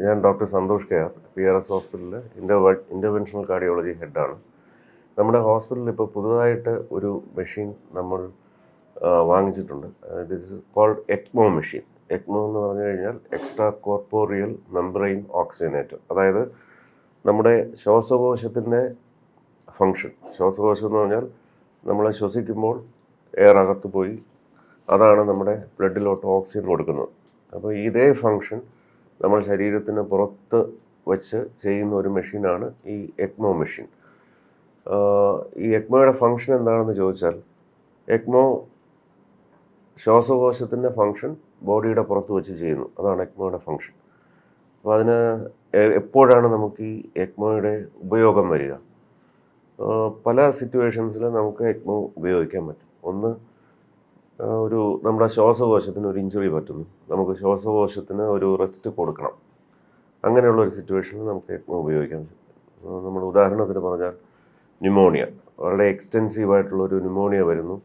ഞാൻ doctor Santhosh K R, PRS ഹോസ്പിറ്റലിൽ interventional cardiology ഹെഡാണ്. നമ്മുടെ ഹോസ്പിറ്റലിൽ ഇപ്പോൾ പുതുതായിട്ട് ഒരു മെഷീൻ നമ്മൾ വാങ്ങിച്ചിട്ടുണ്ട്. This is called ECMO machine. ECMO എന്ന് പറഞ്ഞു കഴിഞ്ഞാൽ എക്സ്ട്രാ കോർപ്പോറിയൽ മെംബ്രെയിൻ ഓക്സിജനേറ്റർ. അതായത് നമ്മുടെ ശ്വാസകോശത്തിൻ്റെ ഫങ്ഷൻ, ശ്വാസകോശം എന്ന് പറഞ്ഞാൽ നമ്മൾ ശ്വസിക്കുമ്പോൾ എയർ അകത്ത് പോയി അതാണ് നമ്മുടെ ബ്ലഡിലോട്ട് ഓക്സിജൻ കൊടുക്കുന്നത്. അപ്പോൾ ഇതേ ഫങ്ഷൻ നമ്മൾ ശരീരത്തിന് പുറത്ത് വെച്ച് ചെയ്യുന്ന ഒരു മെഷീനാണ് ഈ എക്മോ മെഷീൻ. ഈ എക്മോയുടെ ഫങ്ഷൻ എന്താണെന്ന് ചോദിച്ചാൽ, എക്മോ ശ്വാസകോശത്തിൻ്റെ ഫങ്ഷൻ ബോഡിയുടെ പുറത്ത് വെച്ച് ചെയ്യുന്നു. അതാണ് എക്മോയുടെ ഫങ്ഷൻ. അപ്പോൾ അതിന് എപ്പോഴാണ് നമുക്ക് ഈ എക്മോയുടെ ഉപയോഗം വരിക? പല സിറ്റുവേഷൻസിൽ നമുക്ക് എക്മോ ഉപയോഗിക്കാൻ പറ്റും. ഒന്ന്, നമ്മുടെ ശ്വാസകോശത്തിന് ഒരു ഇഞ്ചുറി പറ്റുന്നു, നമുക്ക് ശ്വാസകോശത്തിന് ഒരു റെസ്റ്റ് കൊടുക്കണം. അങ്ങനെയുള്ള ഒരു സിറ്റുവേഷനിൽ നമുക്ക് എക്മോ ഉപയോഗിക്കാൻ പറ്റും. നമ്മൾ ഉദാഹരണത്തിന് പറഞ്ഞാൽ ന്യൂമോണിയ, വളരെ എക്സ്റ്റെൻസീവായിട്ടുള്ളൊരു ന്യൂമോണിയ വരുന്നു,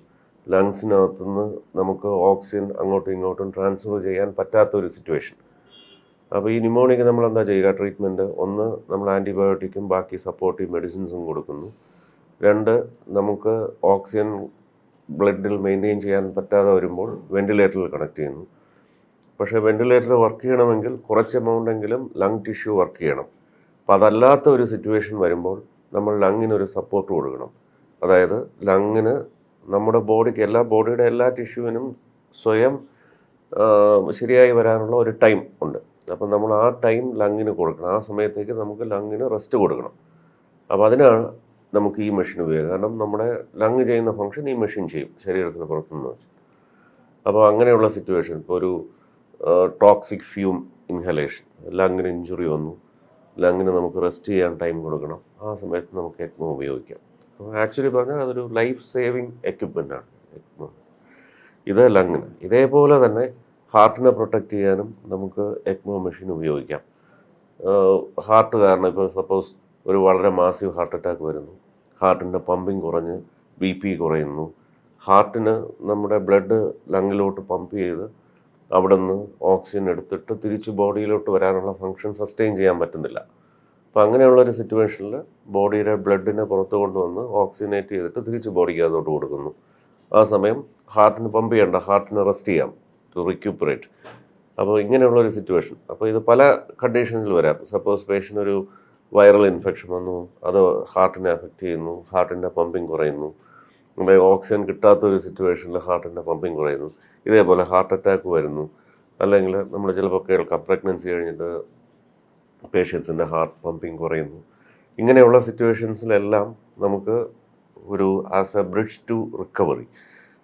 ലങ്സിനകത്തുനിന്ന് നമുക്ക് ഓക്സിജൻ അങ്ങോട്ടും ഇങ്ങോട്ടും ട്രാൻസ്ഫർ ചെയ്യാൻ പറ്റാത്തൊരു സിറ്റുവേഷൻ. അപ്പോൾ ഈ ന്യൂമോണിയക്ക് നമ്മൾ എന്താ ചെയ്യുക? ട്രീറ്റ്മെൻറ്റ് ഒന്ന്, നമ്മൾ ആൻറ്റിബയോട്ടിക്കും ബാക്കി സപ്പോർട്ടീവ് മെഡിസിൻസും കൊടുക്കുന്നു. രണ്ട്, നമുക്ക് ഓക്സിജൻ ബ്ലഡിൽ മെയിൻറ്റെയിൻ ചെയ്യാൻ പറ്റാതെ വരുമ്പോൾ വെൻറ്റിലേറ്ററിൽ കണക്ട് ചെയ്യുന്നു. പക്ഷേ വെൻറ്റിലേറ്റർ വർക്ക് ചെയ്യണമെങ്കിൽ കുറച്ച് എമൗണ്ടെങ്കിലും ലങ് ടിഷ്യൂ വർക്ക് ചെയ്യണം. അപ്പം അതല്ലാത്ത ഒരു സിറ്റുവേഷൻ വരുമ്പോൾ നമ്മൾ ലങ്ങിനൊരു സപ്പോർട്ട് കൊടുക്കണം. അതായത് ലങ്ങിന് നമ്മുടെ ബോഡിക്ക് ബോഡിയുടെ എല്ലാ ടിഷ്യൂവിനും സ്വയം ശരിയായി വരാനുള്ള ഒരു ടൈം ഉണ്ട്. അപ്പം നമ്മൾ ആ ടൈം ലങ്ങിന് കൊടുക്കണം. ആ സമയത്തേക്ക് നമുക്ക് ലങ്ങിന് റെസ്റ്റ് കൊടുക്കണം. അപ്പോൾ അതിനാണ് നമുക്ക് ഈ മെഷീൻ ഉപയോഗിക്കുക. കാരണം നമ്മുടെ ലങ് ചെയ്യുന്ന ഫംഗ്ഷൻ ഈ മെഷീൻ ചെയ്യും ശരീരത്തിന് പുറത്തുനിന്ന് വെച്ച്. അപ്പോൾ അങ്ങനെയുള്ള സിറ്റുവേഷൻ, ഇപ്പോൾ ഒരു ടോക്സിക് ഫ്യൂം ഇൻഹലേഷൻ, ലങ്ങിന് ഇഞ്ചുറി വന്നു, ലങ്ങിന് നമുക്ക് റെസ്റ്റ് ചെയ്യാൻ ടൈം കൊടുക്കണം. ആ സമയത്ത് നമുക്ക് എക്മോ ഉപയോഗിക്കാം. ആക്ച്വലി പറഞ്ഞാൽ അതൊരു ലൈഫ് സേവിങ് എക്യുപ്മെൻ്റാണ് എക്മോ. ഇത് ലങ്ങിന്. ഇതേപോലെ തന്നെ ഹാർട്ടിനെ പ്രൊട്ടക്റ്റ് ചെയ്യാനും നമുക്ക് എക്മോ മെഷീൻ ഉപയോഗിക്കാം. ഹാർട്ട് കാരണം ഇപ്പോൾ സപ്പോസ് ഒരു വളരെ മാസീവ് ഹാർട്ട് അറ്റാക്ക് വരുന്നു, ഹാർട്ടിൻ്റെ പമ്പിങ് കുറഞ്ഞ് BP കുറയുന്നു, ഹാർട്ടിന് നമ്മുടെ ബ്ലഡ് ലങ്ങിലോട്ട് പമ്പ് ചെയ്ത് അവിടെ നിന്ന് ഓക്സിജൻ എടുത്തിട്ട് തിരിച്ച് ബോഡിയിലോട്ട് വരാനുള്ള ഫങ്ഷൻ സസ്റ്റെയിൻ ചെയ്യാൻ പറ്റുന്നില്ല. അപ്പോൾ അങ്ങനെയുള്ളൊരു സിറ്റുവേഷനിൽ ബോഡിയുടെ ബ്ലഡിനെ പുറത്ത് കൊണ്ടുവന്ന് ഓക്സിജനേറ്റ് ചെയ്തിട്ട് തിരിച്ച് ബോഡിക്ക് അതോട്ട് കൊടുക്കുന്നു. ആ സമയം ഹാർട്ടിന് പമ്പ് ചെയ്യേണ്ട, ഹാർട്ടിന് റെസ്റ്റ് ചെയ്യാം ടു റിക്യൂപ്പറേറ്റ്. അപ്പോൾ ഇങ്ങനെയുള്ളൊരു സിറ്റുവേഷൻ. അപ്പോൾ ഇത് പല കണ്ടീഷൻസിൽ വരാം. സപ്പോസ് പേഷ്യൻ്റ് ഒരു വൈറൽ ഇൻഫെക്ഷൻ വന്നു, അത് ഹാർട്ടിനെ അഫക്റ്റ് ചെയ്യുന്നു, ഹാർട്ടിൻ്റെ പമ്പിങ് കുറയുന്നു. നമ്മുടെ ഓക്സിജൻ കിട്ടാത്തൊരു സിറ്റുവേഷനിൽ ഹാർട്ടിൻ്റെ പമ്പിങ് കുറയുന്നു. ഇതേപോലെ ഹാർട്ട് അറ്റാക്ക് വരുന്നു. അല്ലെങ്കിൽ നമ്മൾ ചിലപ്പോൾ കേൾക്കാം പ്രഗ്നൻസി കഴിഞ്ഞിട്ട് പേഷ്യൻസിൻ്റെ ഹാർട്ട് പമ്പിങ് കുറയുന്നു. ഇങ്ങനെയുള്ള സിറ്റുവേഷൻസിലെല്ലാം നമുക്ക് ഒരു as a bridge to recovery,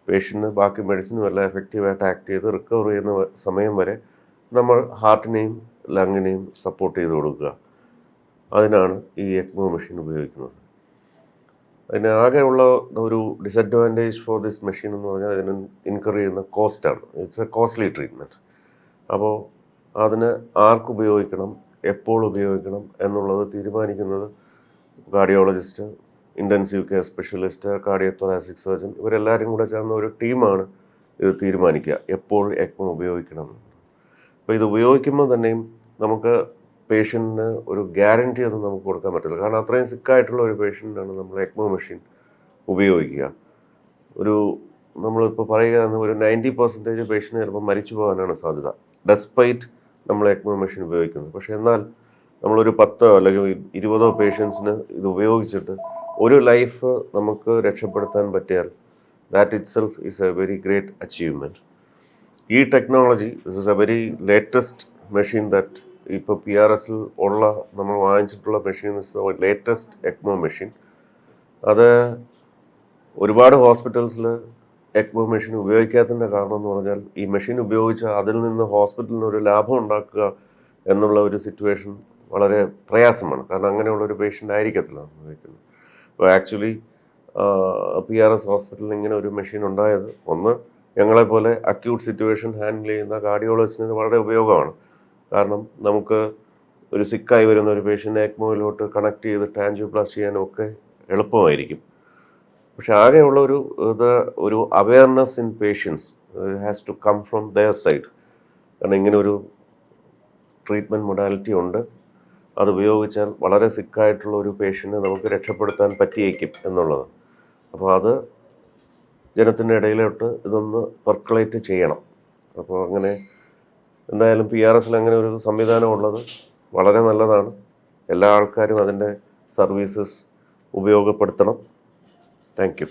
പേഷ്യൻറ്റിന് ബാക്കി മെഡിസിനും എല്ലാം എഫക്റ്റീവായിട്ട് ആക്ട് ചെയ്ത് റിക്കവർ ചെയ്യുന്ന സമയം വരെ നമ്മൾ ഹാർട്ടിനെയും ലങ്ങിനെയും സപ്പോർട്ട് ചെയ്ത് കൊടുക്കുക. അതിനാണ് ഈ എക്മോ മെഷീൻ ഉപയോഗിക്കുന്നത്. അതിന് ആകെയുള്ള ഒരു ഡിസഡ്വാൻറ്റേജ് ഫോർ ദിസ് മെഷീൻ എന്ന് പറഞ്ഞാൽ അതിന് ഇൻകർ ചെയ്യുന്ന കോസ്റ്റാണ്. It's a costly treatment. അപ്പോൾ അതിന് ആർക്ക് ഉപയോഗിക്കണം, എപ്പോൾ ഉപയോഗിക്കണം എന്നുള്ളത് തീരുമാനിക്കുന്നത് cardiologist, intensive care specialist, cardiothoracic surgeon, ഇവരെല്ലാവരും കൂടെ ചേർന്ന ഒരു ടീമാണ് ഇത് തീരുമാനിക്കുക എപ്പോൾ എക്മോ ഉപയോഗിക്കണം. അപ്പോൾ ഇത് ഉപയോഗിക്കുമ്പോൾ തന്നെയും നമുക്ക് പേഷ്യൻറ്റിന് ഒരു ഗ്യാരൻറ്റി ഒന്നും നമുക്ക് കൊടുക്കാൻ പറ്റില്ല. കാരണം അത്രയും സിക്കായിട്ടുള്ള ഒരു പേഷ്യൻ്റാണ് നമ്മൾ എക്മോ മെഷീൻ ഉപയോഗിക്കുക. നമ്മളിപ്പോൾ പറയുക ഒരു 90% പേഷ്യൻ്റ് ചിലപ്പോൾ മരിച്ചു പോകാനാണ് സാധ്യത, ഡെസ്പൈറ്റ് നമ്മൾ എക്മോ മെഷീൻ ഉപയോഗിക്കുന്നത്. പക്ഷേ എന്നാൽ നമ്മളൊരു 10 അല്ലെങ്കിൽ 20 പേഷ്യൻസിന് ഇത് ഉപയോഗിച്ചിട്ട് ഒരു ലൈഫ് നമുക്ക് രക്ഷപ്പെടുത്താൻ പറ്റിയാൽ that itself is a very great achievement. ഈ technology, this is a very latest machine that ഇപ്പോൾ PRSൽ ഉള്ള നമ്മൾ വാങ്ങിച്ചിട്ടുള്ള മെഷീൻ, ലേറ്റസ്റ്റ് എക്മോ മെഷീൻ. അത് ഒരുപാട് ഹോസ്പിറ്റൽസിൽ എക്മോ മെഷീൻ ഉപയോഗിക്കാത്തതിൻ്റെ കാരണം എന്ന് പറഞ്ഞാൽ ഈ മെഷീൻ ഉപയോഗിച്ച് അതിൽ നിന്ന് ഹോസ്പിറ്റലിന് ഒരു ലാഭം ഉണ്ടാക്കുക എന്നുള്ള ഒരു സിറ്റുവേഷൻ വളരെ പ്രയാസമാണ്. കാരണം അങ്ങനെയുള്ളൊരു പേഷ്യൻ്റ് ആയിരിക്കത്തില്ല ഉപയോഗിക്കുന്നത്. അപ്പോൾ ആക്ച്വലി PRS ഹോസ്പിറ്റലിൽ ഇങ്ങനെ ഒരു മെഷീൻ ഉണ്ടായത്, ഒന്ന്, ഞങ്ങളെപ്പോലെ അക്യൂട്ട് സിറ്റുവേഷൻ ഹാൻഡിൽ ചെയ്യുന്ന കാർഡിയോളജിസ്റ്റിന് ഇത് വളരെ ഉപയോഗമാണ്. കാരണം നമുക്ക് ഒരു സിക്കായി വരുന്ന ഒരു പേഷ്യൻ്റ് എക്മോയിലോട്ട് കണക്ട് ചെയ്ത് ആൻജിയോപ്ലാസ്റ്റി ചെയ്യാനൊക്കെ എളുപ്പമായിരിക്കും. പക്ഷെ ആകെയുള്ള ഒരു awareness in patients has to come from their side. കാരണം ഇങ്ങനെ ഒരു ട്രീറ്റ്മെൻറ്റ് മൊഡാലിറ്റി ഉണ്ട്. അത് ഉപയോഗിച്ചാൽ വളരെ സിക്കായിട്ടുള്ള ഒരു പേഷ്യൻറ്റിനെ നമുക്ക് രക്ഷപ്പെടുത്താൻ പറ്റിയേക്കും എന്നുള്ളത്. അപ്പോൾ അത് ജനത്തിൻ്റെ ഇടയിലോട്ട് ഇതൊന്ന് പെർക്കുലേറ്റ് ചെയ്യണം. അപ്പോൾ അങ്ങനെ എന്തായാലും PRSൽ അങ്ങനെ ഒരു സംവിധാനം ഉള്ളത് വളരെ നല്ലതാണ്. എല്ലാ ആൾക്കാരും അതിൻ്റെ സർവീസസ് ഉപയോഗപ്പെടുത്തണം. Thank you.